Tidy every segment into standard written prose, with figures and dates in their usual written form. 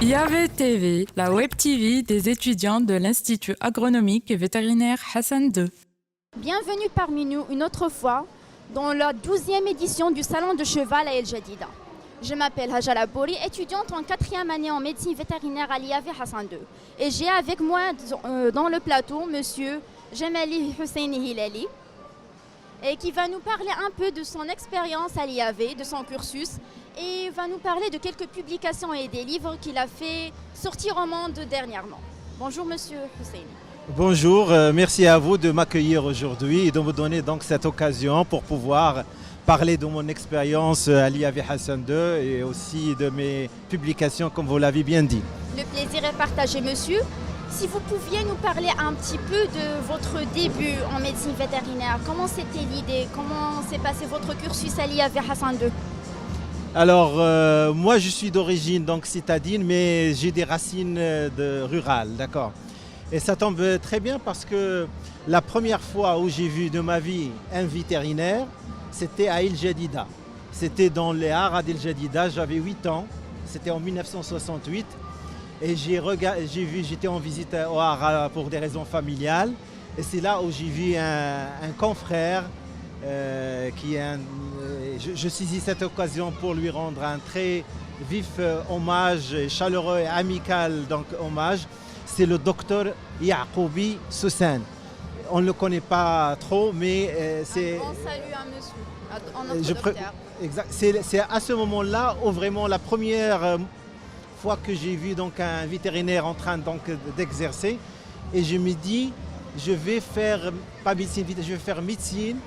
IAV TV, la web TV des étudiants de l'Institut agronomique et vétérinaire Hassan II. Bienvenue parmi nous une autre fois dans la 12e édition du Salon de Cheval à El Jadida. Je m'appelle Hajala Bouri, étudiante en 4e année en médecine vétérinaire à l'IAV Hassan II. Et j'ai avec moi dans le plateau monsieur Jemali Husseini Hilali, et qui va nous parler un peu de son expérience à l'IAV, de son cursus, et va nous parler de quelques publications et des livres qu'il a fait sortir au monde dernièrement. Bonjour monsieur Husseini. Bonjour, merci à vous de m'accueillir aujourd'hui et de me donner donc cette occasion pour pouvoir parler de mon expérience à l'IAV Hassan II et aussi de mes publications comme vous l'avez bien dit. Le plaisir est partagé monsieur. Si vous pouviez nous parler un petit peu de votre début en médecine vétérinaire, comment c'était l'idée, comment s'est passé votre cursus à l'IAV Hassan II? Alors moi je suis d'origine donc citadine mais j'ai des racines rurales, d'accord. Et ça tombe très bien parce que la première fois où j'ai vu de ma vie un vétérinaire, c'était à El Jadida. C'était dans les haras d'El Jadida, j'avais 8 ans, c'était en 1968. Et j'étais en visite au hara pour des raisons familiales. Et c'est là où j'ai vu un confrère je saisis cette occasion pour lui rendre un très vif hommage, chaleureux et amical donc, hommage. C'est le docteur Yaqoubi Soussane. On ne le connaît pas trop, mais c'est... Un grand salut à monsieur, notre docteur. Exact. C'est à ce moment-là où vraiment la première fois que j'ai vu donc, un vétérinaire en train d'exercer. Et je me dis, je vais faire, pas médecine, je vais faire médecine.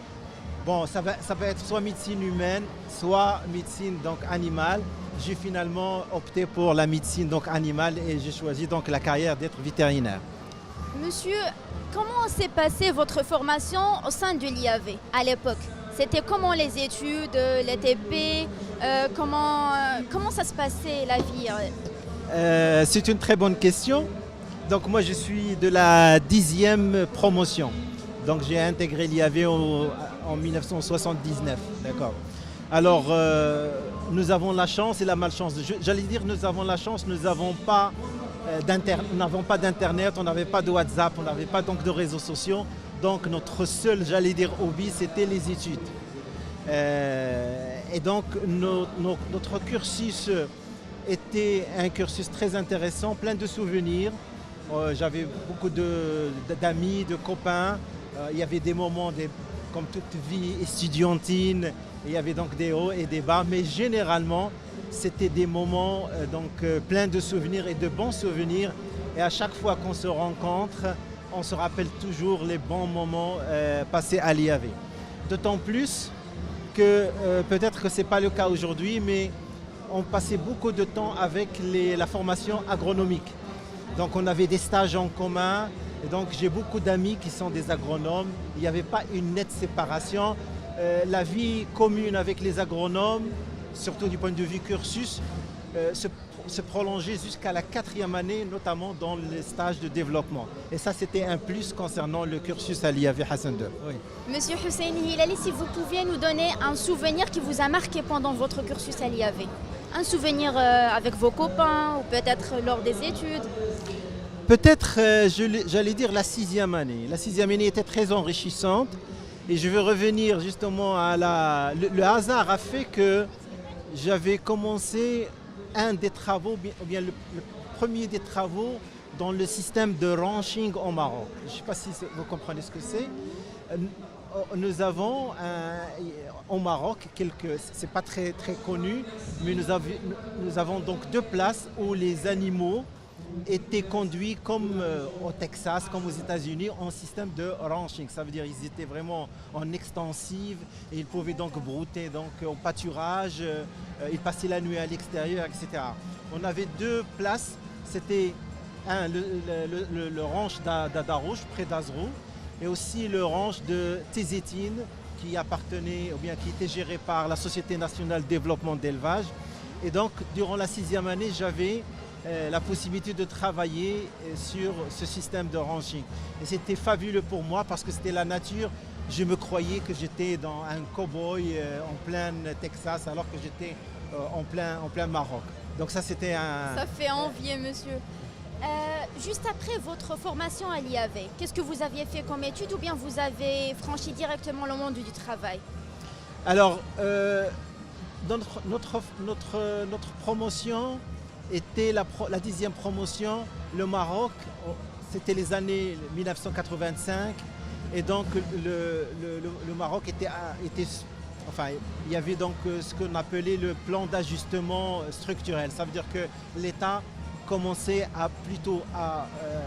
Bon, ça va être soit médecine humaine, soit médecine donc, animale. J'ai finalement opté pour la médecine donc, animale et j'ai choisi donc, la carrière d'être vétérinaire. Monsieur, comment s'est passée votre formation au sein de l'IAV à l'époque? C'était comment les études, les TP, comment ça se passait la vie? C'est une très bonne question. Donc moi je suis de la 10e promotion. Donc j'ai intégré l'IAV en 1979, d'accord. Alors nous avons la chance et la malchance. J'allais dire nous avons la chance, nous n'avons pas d'internet, on n'avait pas de WhatsApp, on n'avait pas donc de réseaux sociaux. Donc notre seul, j'allais dire, hobby, c'était les études. Et donc notre cursus était un cursus très intéressant, plein de souvenirs. J'avais beaucoup d'amis, de copains. Il y avait des moments, comme toute vie estudiantine, il y avait donc des hauts et des bas, mais généralement, c'était des moments pleins de souvenirs et de bons souvenirs. Et à chaque fois qu'on se rencontre, on se rappelle toujours les bons moments passés à l'IAV. D'autant plus que peut-être que ce n'est pas le cas aujourd'hui, mais on passait beaucoup de temps avec la formation agronomique. Donc on avait des stages en commun, et donc j'ai beaucoup d'amis qui sont des agronomes. Il n'y avait pas une nette séparation. La vie commune avec les agronomes, surtout du point de vue cursus, se prolongeait jusqu'à la 4e année, notamment dans les stages de développement. Et ça, c'était un plus concernant le cursus à l'IAV Hassan II. Oui. Monsieur Husseini Hilali, si vous pouviez nous donner un souvenir qui vous a marqué pendant votre cursus à l'IAV. Un souvenir avec vos copains ou peut-être lors des études? Peut-être, j'allais dire la 6e année. La 6e année était très enrichissante. Et je vais revenir justement à le hasard a fait que j'avais commencé un des travaux, ou bien le premier des travaux dans le système de ranching au Maroc. Je ne sais pas si vous comprenez ce que c'est. Nous avons au Maroc c'est pas très connu, mais nous avons donc 2 places où les animaux étaient conduits comme au Texas, comme aux États-Unis, en système de ranching. Ça veut dire qu'ils étaient vraiment en extensive et ils pouvaient donc brouter donc, au pâturage, ils passaient la nuit à l'extérieur, etc. On avait 2 places, c'était le ranch d'Adarouche, près d'Azrou, et aussi le ranch de Tézétine, qui appartenait, ou bien qui était géré par la Société nationale de développement d'élevage. Et donc, durant la 6e année, j'avais la possibilité de travailler sur ce système de ranching. Et c'était fabuleux pour moi parce que c'était la nature. Je me croyais que j'étais dans un cow-boy en plein Texas alors que j'étais en plein Maroc. Donc ça, c'était un... Ça fait envier, monsieur. Juste après votre formation à l'IAV, qu'est-ce que vous aviez fait comme étude ou bien vous avez franchi directement le monde du travail? Alors, dans notre promotion était la 10e promotion, le Maroc, c'était les années 1985, et donc le Maroc était enfin, il y avait donc ce qu'on appelait le plan d'ajustement structurel. Ça veut dire que l'État commençait plutôt à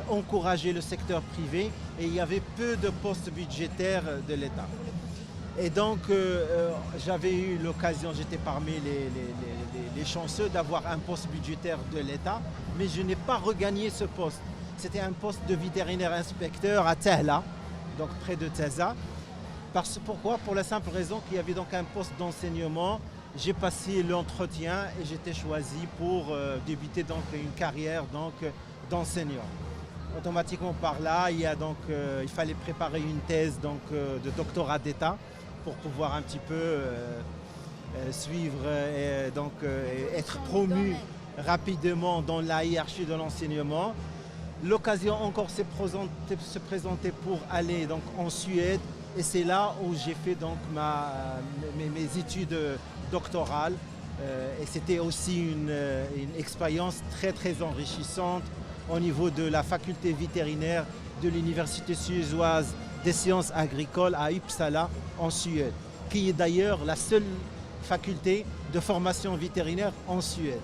encourager le secteur privé et il y avait peu de postes budgétaires de l'État. Et donc j'avais eu l'occasion, j'étais parmi les chanceux d'avoir un poste budgétaire de l'État, mais je n'ai pas regagné ce poste. C'était un poste de vétérinaire inspecteur à Tehla, donc près de Taza. Pourquoi? Pour la simple raison qu'il y avait donc un poste d'enseignement. J'ai passé l'entretien et j'étais choisi pour débuter donc une carrière d'enseignant. Automatiquement par là, il fallait préparer une thèse de doctorat d'État pour pouvoir un petit peu suivre et être promu rapidement dans la hiérarchie de l'enseignement. L'occasion encore se présentait pour aller donc en Suède. Et c'est là où j'ai fait donc mes études doctorales. Et c'était aussi une expérience très très enrichissante au niveau de la faculté vétérinaire de l'Université suédoise des sciences agricoles à Uppsala en Suède, qui est d'ailleurs la seule faculté de formation vétérinaire en Suède.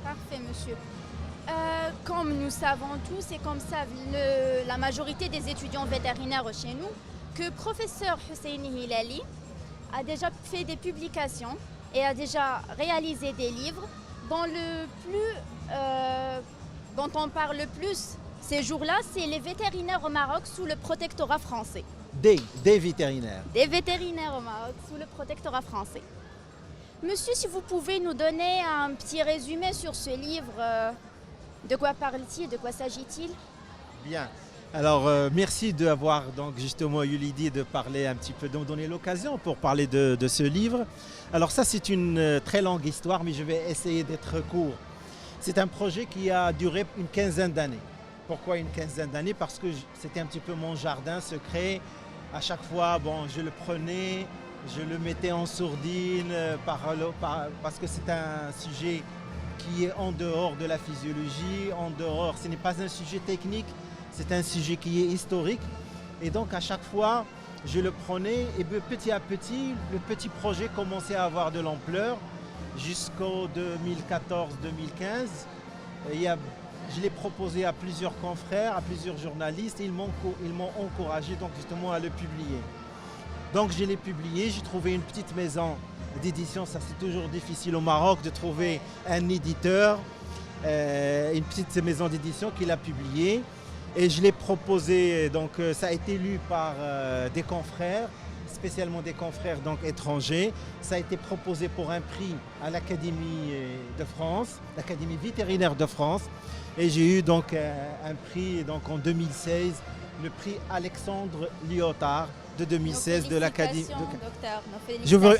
Parfait, monsieur. Comme nous savons tous et comme savent la majorité des étudiants vétérinaires chez nous, que professeur Husseini Hilali a déjà fait des publications et a déjà réalisé des livres dont on parle le plus ces jours-là, c'est les vétérinaires au Maroc sous le protectorat français. Des vétérinaires. Des vétérinaires au Maroc sous le protectorat français. Monsieur, si vous pouvez nous donner un petit résumé sur ce livre, de quoi parle-t-il, de quoi s'agit-il? Bien. Alors, merci d'avoir donc justement eu l'idée de parler un petit peu, de me donner l'occasion pour parler de ce livre. Alors ça, c'est une très longue histoire, mais je vais essayer d'être court. C'est un projet qui a duré une quinzaine d'années. Pourquoi une quinzaine d'années? Parce que c'était un petit peu mon jardin secret. À chaque fois, je le prenais, je le mettais en sourdine, parce que c'est un sujet qui est en dehors de la physiologie, ce n'est pas un sujet technique. C'est un sujet qui est historique et donc à chaque fois je le prenais et petit à petit le petit projet commençait à avoir de l'ampleur jusqu'au 2014-2015. Je l'ai proposé à plusieurs confrères, à plusieurs journalistes et ils m'ont encouragé donc justement à le publier. Donc je l'ai publié, j'ai trouvé une petite maison d'édition, ça c'est toujours difficile au Maroc de trouver un éditeur, une petite maison d'édition qui l'a publié. Et je l'ai proposé, donc ça a été lu par des confrères, spécialement des confrères donc étrangers. Ça a été proposé pour un prix à l'Académie de France, l'Académie vétérinaire de France. Et j'ai eu donc un prix donc en 2016, le prix Alexandre Lyotard de 2016 de l'Académie.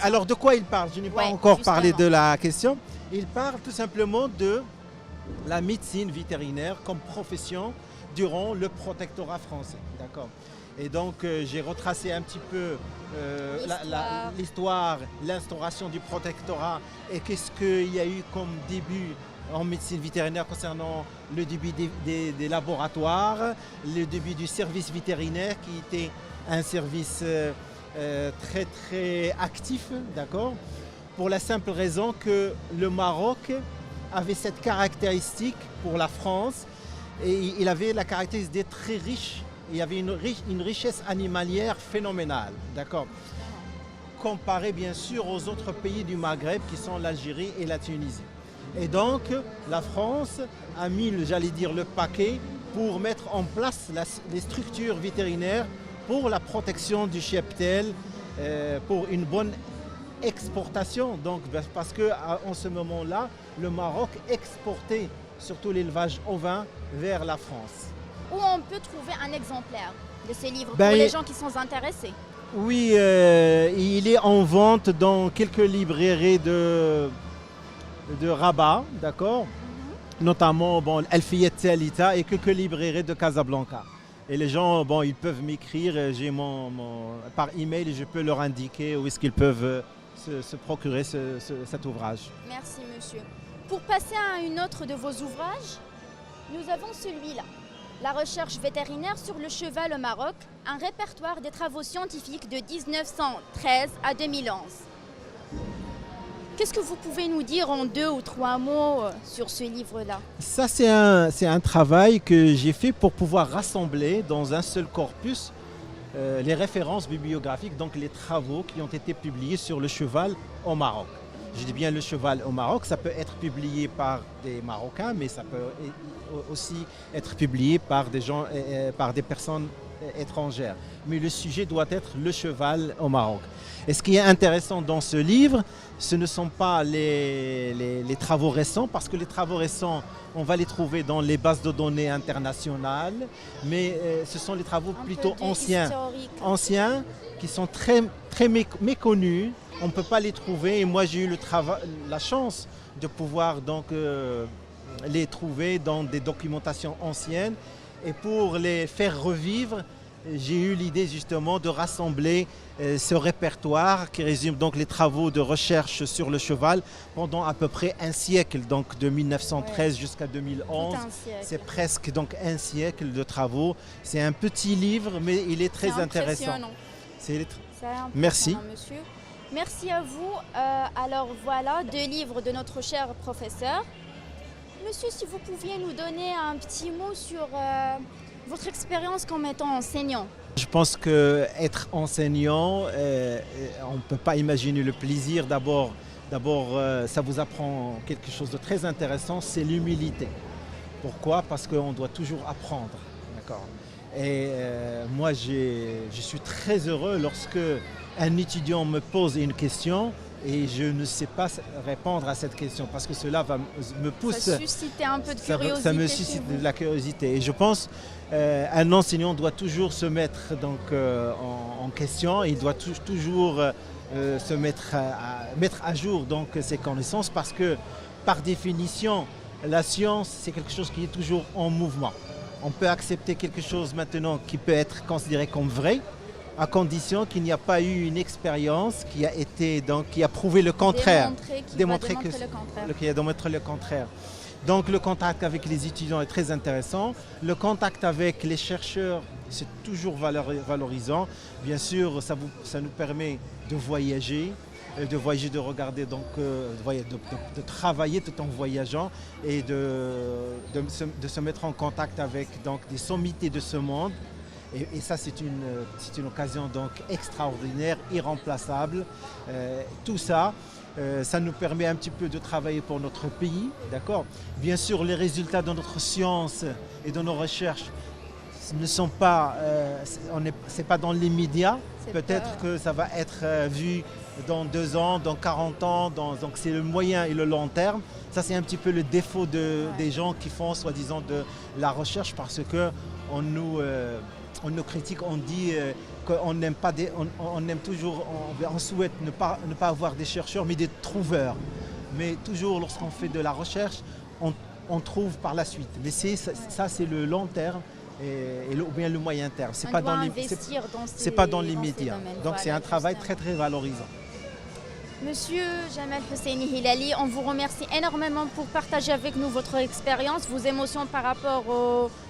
Alors de quoi il parle? Je n'ai pas encore parlé de la question. Il parle tout simplement de la médecine vétérinaire comme profession durant le protectorat français, d'accord. Et donc j'ai retracé un petit peu l'histoire, l'instauration du protectorat et qu'est-ce qu'il y a eu comme début en médecine vétérinaire concernant le début des laboratoires, le début du service vétérinaire qui était un service très très actif, d'accord, pour la simple raison que le Maroc avait cette caractéristique pour la France. Et il avait la caractéristique d'être très riche. Il y avait une richesse animalière phénoménale, d'accord. Comparé bien sûr aux autres pays du Maghreb qui sont l'Algérie et la Tunisie. Et donc la France a mis, j'allais dire, le paquet pour mettre en place les structures vétérinaires pour la protection du cheptel, pour une bonne exportation. Donc, parce qu'en ce moment-là, le Maroc exportait surtout l'élevage ovin vers la France. Où on peut trouver un exemplaire de ces livres pour les gens qui sont intéressés? Oui, il est en vente dans quelques librairies de Rabat, d'accord? Notamment bon, Alfiyet Talita et quelques librairies de Casablanca. Et les gens, bon, ils peuvent m'écrire, j'ai par email et je peux leur indiquer où est-ce qu'ils peuvent se procurer cet ouvrage. Merci, monsieur. Pour passer à une autre de vos ouvrages, nous avons celui-là. La recherche vétérinaire sur le cheval au Maroc, un répertoire des travaux scientifiques de 1913 à 2011. Qu'est-ce que vous pouvez nous dire en 2 ou 3 mots sur ce livre-là? Ça, c'est un travail que j'ai fait pour pouvoir rassembler dans un seul corpus les références bibliographiques, donc les travaux qui ont été publiés sur le cheval au Maroc. Je dis bien le cheval au Maroc, ça peut être publié par des Marocains, mais ça peut aussi être publié par des gens, par des personnes étrangères. Mais le sujet doit être le cheval au Maroc. Et ce qui est intéressant dans ce livre, ce ne sont pas les travaux récents, parce que les travaux récents, on va les trouver dans les bases de données internationales, mais ce sont les travaux plutôt anciens, qui sont très méconnus. On ne peut pas les trouver, et moi j'ai eu la chance de pouvoir donc les trouver dans des documentations anciennes, et pour les faire revivre, j'ai eu l'idée justement de rassembler ce répertoire qui résume donc les travaux de recherche sur le cheval pendant à peu près un siècle, donc de 1913 jusqu'à 2011. C'est presque donc un siècle de travaux. C'est un petit livre, mais il est très intéressant. Merci. Monsieur. Merci à vous. Alors voilà, 2 livres de notre cher professeur. Monsieur, si vous pouviez nous donner un petit mot sur votre expérience comme étant enseignant. Je pense qu'être enseignant, on ne peut pas imaginer le plaisir. D'abord, ça vous apprend quelque chose de très intéressant, c'est l'humilité. Pourquoi? Parce qu'on doit toujours apprendre. D'accord. Et moi, je suis très heureux lorsque un étudiant me pose une question et je ne sais pas répondre à cette question, parce que cela me pousse. Ça suscite un peu de curiosité. Ça me suscite de la curiosité. Et je pense qu'un enseignant doit toujours se mettre donc, en question. Il doit toujours se mettre à jour donc, ses connaissances, parce que par définition, la science, c'est quelque chose qui est toujours en mouvement. On peut accepter quelque chose maintenant qui peut être considéré comme vrai, à condition qu'il n'y a pas eu une expérience qui a prouvé le contraire. Démontré le contraire. Donc le contact avec les étudiants est très intéressant. Le contact avec les chercheurs, c'est toujours valorisant. Bien sûr, ça nous permet de voyager, de regarder, donc, de travailler tout en voyageant et de se mettre en contact avec donc, des sommités de ce monde. Et ça, c'est une occasion donc extraordinaire, irremplaçable. Tout ça, ça nous permet un petit peu de travailler pour notre pays, d'accord? Bien sûr, les résultats de notre science et de nos recherches ne sont pas, c'est pas dans l'immédiat. Peut-être que ça va être vu dans 2 ans, dans 40 ans, donc c'est le moyen et le long terme. Ça, c'est un petit peu le défaut des gens qui font soi-disant de la recherche, parce que on nous critique, on dit qu'on n'aime pas on aime toujours, on souhaite ne pas avoir des chercheurs mais des trouveurs. Mais toujours lorsqu'on fait de la recherche, on trouve par la suite. Mais ça c'est le long terme ou bien le moyen terme. C'est pas dans l'immédiat. Donc c'est un travail très très valorisant. Monsieur Jamal Hosseini Hilali, on vous remercie énormément pour partager avec nous votre expérience, vos émotions par rapport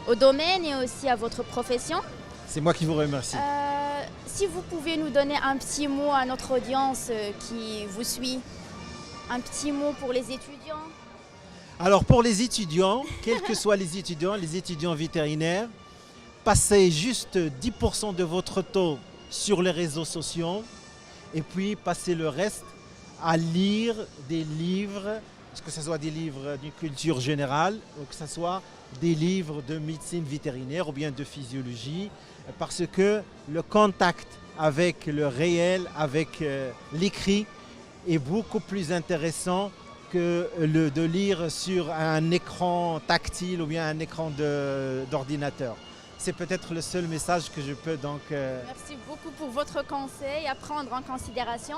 au domaine et aussi à votre profession. C'est moi qui vous remercie. Si vous pouvez nous donner un petit mot à notre audience qui vous suit, un petit mot pour les étudiants. Alors pour les étudiants, quels que soient les étudiants vétérinaires, passez juste 10% de votre temps sur les réseaux sociaux et puis passez le reste à lire des livres, que ce soit des livres d'une culture générale ou que ce soit des livres de médecine vétérinaire ou bien de physiologie, parce que le contact avec le réel, avec l'écrit est beaucoup plus intéressant que de lire sur un écran tactile ou bien un écran d'ordinateur. C'est peut-être le seul message que je peux donc... Merci beaucoup pour votre conseil à prendre en considération.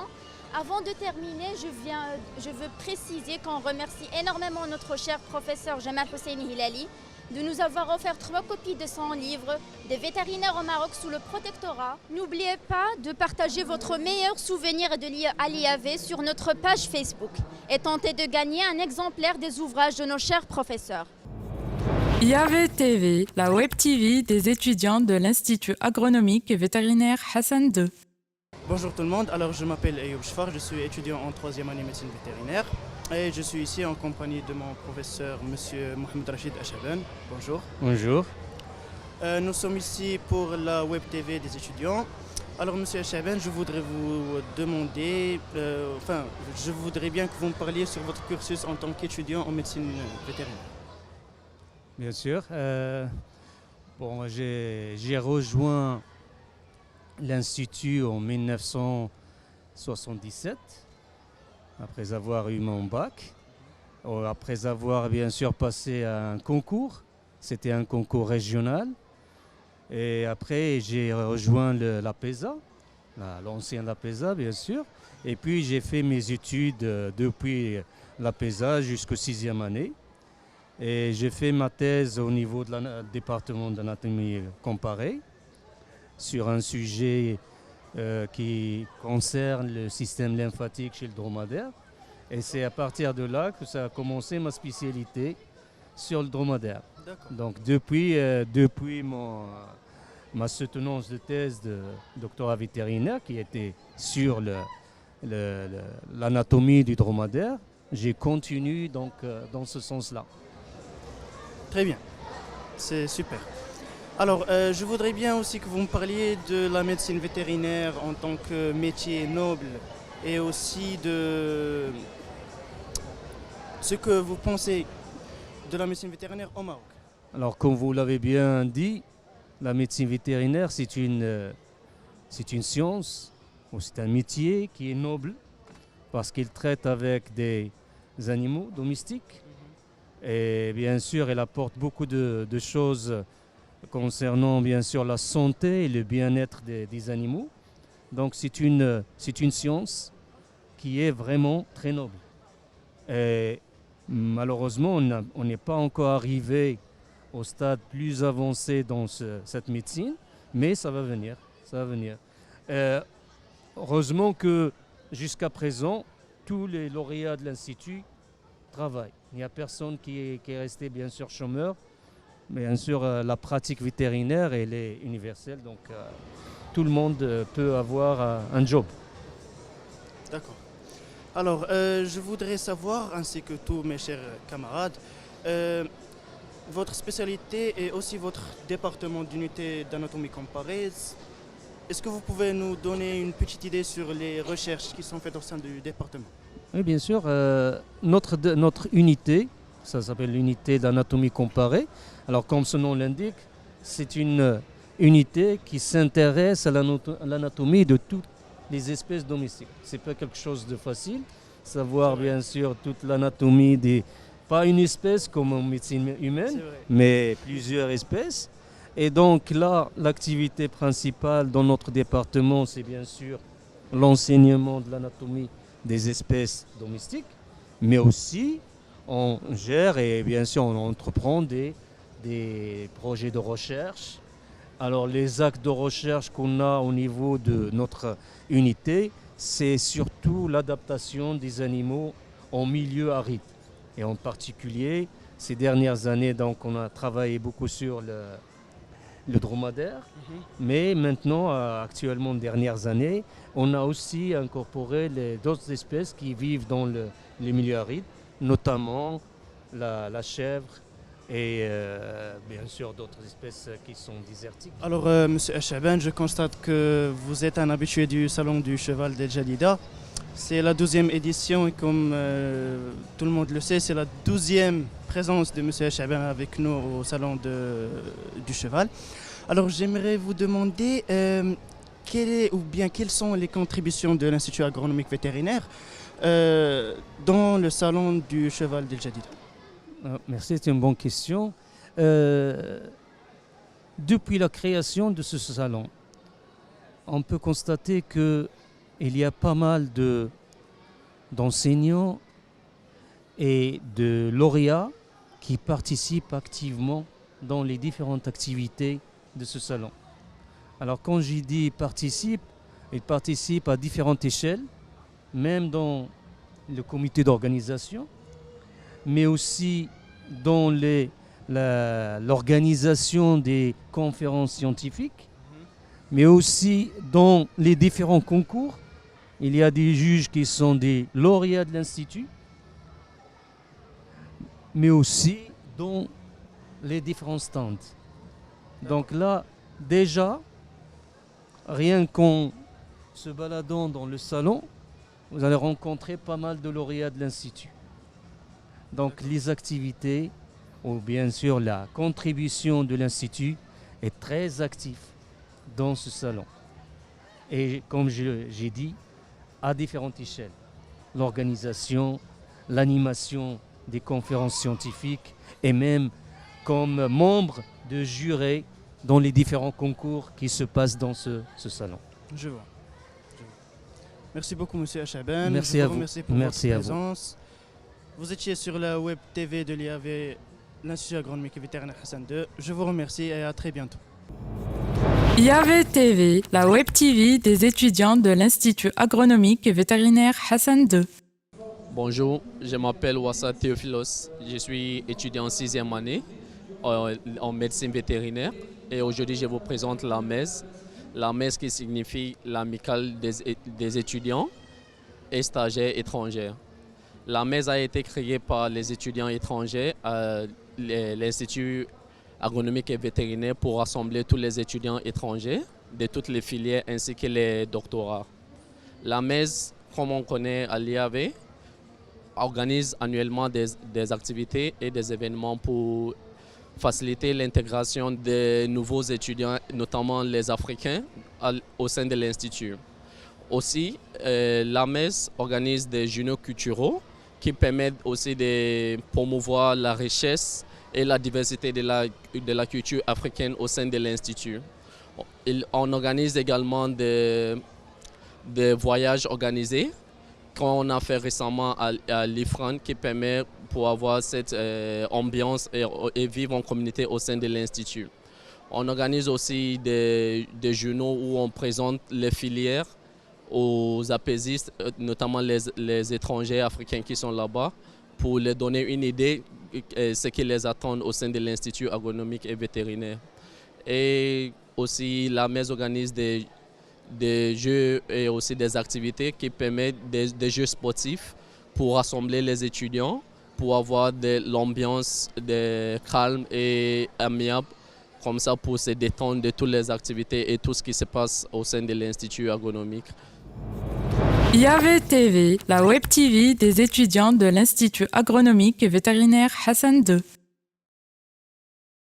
Avant de terminer, je veux préciser qu'on remercie énormément notre cher professeur Jamal Hussein Hilali de nous avoir offert 3 copies de son livre des vétérinaires au Maroc sous le protectorat. N'oubliez pas de partager votre meilleur souvenir à l'IAV sur notre page Facebook et tentez de gagner un exemplaire des ouvrages de nos chers professeurs. IAV TV, la web TV des étudiants de l'Institut agronomique et vétérinaire Hassan II. Bonjour tout le monde, alors je m'appelle Ayoub Chfar, je suis étudiant en 3e année médecine vétérinaire et je suis ici en compagnie de mon professeur monsieur Mohamed Rachid Achaban. Bonjour. Bonjour. Nous sommes ici pour la web TV des étudiants. Alors monsieur Achaban, je voudrais vous demander, je voudrais bien que vous me parliez sur votre cursus en tant qu'étudiant en médecine vétérinaire. Bien sûr. J'ai rejoint l'Institut en 1977, après avoir eu mon bac, après avoir bien sûr passé un concours. C'était un concours régional. Et après, j'ai rejoint l'APESA, l'ancien l'APESA bien sûr. Et puis j'ai fait mes études depuis l'APESA jusqu'au 6e année. Et j'ai fait ma thèse au niveau du département d'anatomie comparée sur un sujet qui concerne le système lymphatique chez le dromadaire. Et c'est à partir de là que ça a commencé ma spécialité sur le dromadaire. Donc depuis ma soutenance de thèse de doctorat vétérinaire qui était sur l'anatomie du dromadaire, j'ai continué donc dans ce sens-là. Très bien, c'est super. Alors, je voudrais bien aussi que vous me parliez de la médecine vétérinaire en tant que métier noble et aussi de ce que vous pensez de la médecine vétérinaire au Maroc. Alors, comme vous l'avez bien dit, la médecine vétérinaire, c'est une science, ou c'est un métier qui est noble parce qu'il traite avec des animaux domestiques. Et bien sûr, elle apporte beaucoup de choses concernant bien sûr la santé et le bien-être des animaux. Donc c'est une science qui est vraiment très noble. Et malheureusement, on n'est pas encore arrivé au stade plus avancé dans cette médecine, mais ça va venir. Ça va venir. Heureusement que jusqu'à présent, tous les lauréats de l'Institut travaillent. Il n'y a personne qui est resté bien sûr chômeur. Bien sûr, la pratique vétérinaire, elle est universelle, donc tout le monde peut avoir un job. D'accord. Alors, je voudrais savoir, ainsi que tous mes chers camarades, votre spécialité et aussi votre département d'unité d'anatomie comparée. Est-ce que vous pouvez nous donner une petite idée sur les recherches qui sont faites au sein du département? Oui, bien sûr. Notre unité, ça s'appelle l'unité d'anatomie comparée. Alors, comme son nom l'indique, c'est une unité qui s'intéresse à l'anatomie de toutes les espèces domestiques. Ce n'est pas quelque chose de facile. Savoir, bien sûr, toute l'anatomie pas une espèce comme en médecine humaine, mais plusieurs espèces. Et donc là, l'activité principale dans notre département, c'est bien sûr l'enseignement de l'anatomie des espèces domestiques, mais aussi on gère et bien sûr on entreprend des projets de recherche. Alors les actes de recherche qu'on a au niveau de notre unité, c'est surtout l'adaptation des animaux en milieu aride. Et en particulier, ces dernières années, donc, on a travaillé beaucoup sur le dromadaire, mais maintenant, actuellement, dernières années, on a aussi incorporé d'autres espèces qui vivent dans les milieux arides, notamment la chèvre et bien sûr d'autres espèces qui sont désertiques. Alors, Monsieur Achaban, je constate que vous êtes un habitué du Salon du Cheval d'El Jadida. C'est la 12e édition et comme tout le monde le sait, c'est la 12e présence de Monsieur Achaban avec nous au Salon du Cheval. Alors j'aimerais vous demander quelles sont les contributions de l'Institut agronomique vétérinaire dans le Salon du Cheval d'El Jadida. Merci, c'est une bonne question. Depuis la création de ce salon, on peut constater qu'il y a pas mal de d'enseignants et de lauréats qui participent activement dans les différentes activités de ce salon. Alors quand j'ai dit participe, ils participent à différentes échelles, même dans le comité d'organisation, mais aussi dans l'organisation des conférences scientifiques, mais aussi dans les différents concours. Il y a des juges qui sont des lauréats de l'Institut, mais aussi dans les différents stands. Donc là, déjà, rien qu'en se baladant dans le salon, vous allez rencontrer pas mal de lauréats de l'Institut. Donc les activités, ou bien sûr la contribution de l'Institut est très active dans ce salon. Et comme j'ai dit, à différentes échelles. L'organisation, l'animation des conférences scientifiques et même comme membre de jury dans les différents concours qui se passent dans ce salon. Je vois. Merci beaucoup, Monsieur Achaban. Merci Je à vous vous. remercie pour Merci votre à vous. présence. Vous étiez sur la web TV de l'IAV, l'Institut agronomique et vétérinaire Hassan II. Je vous remercie et à très bientôt. IAV TV, la web TV des étudiants de l'Institut agronomique et vétérinaire Hassan II. Bonjour, je m'appelle Wassa Théophilos. Je suis étudiant en 6e année en médecine vétérinaire et aujourd'hui je vous présente la MES. La MES qui signifie l'amicale des étudiants et stagiaires étrangers. La MES a été créée par les étudiants étrangers à l'Institut agronomique et vétérinaire pour rassembler tous les étudiants étrangers de toutes les filières ainsi que les doctorats. La MES, comme on connaît à l'IAV, organise annuellement des activités et des événements pour faciliter l'intégration des nouveaux étudiants, notamment les Africains, au sein de l'Institut. Aussi, la MES organise des journaux culturels qui permettent aussi de promouvoir la richesse et la diversité de la culture africaine au sein de l'Institut. On organise également des voyages organisés qu'on a fait récemment à l'IFRAN qui permet pour avoir cette ambiance et vivre en communauté au sein de l'Institut. On organise aussi des journaux où on présente les filières aux apaisistes, notamment les étrangers africains qui sont là-bas, pour leur donner une idée de ce qui les attend au sein de l'Institut agronomique et vétérinaire. Et aussi, la MES organise des jeux et aussi des activités qui permettent des jeux sportifs pour rassembler les étudiants, pour avoir de l'ambiance calme et amiable, comme ça pour se détendre de toutes les activités et tout ce qui se passe au sein de l'Institut agronomique. IAV TV, la web TV des étudiants de l'Institut agronomique et vétérinaire Hassan II.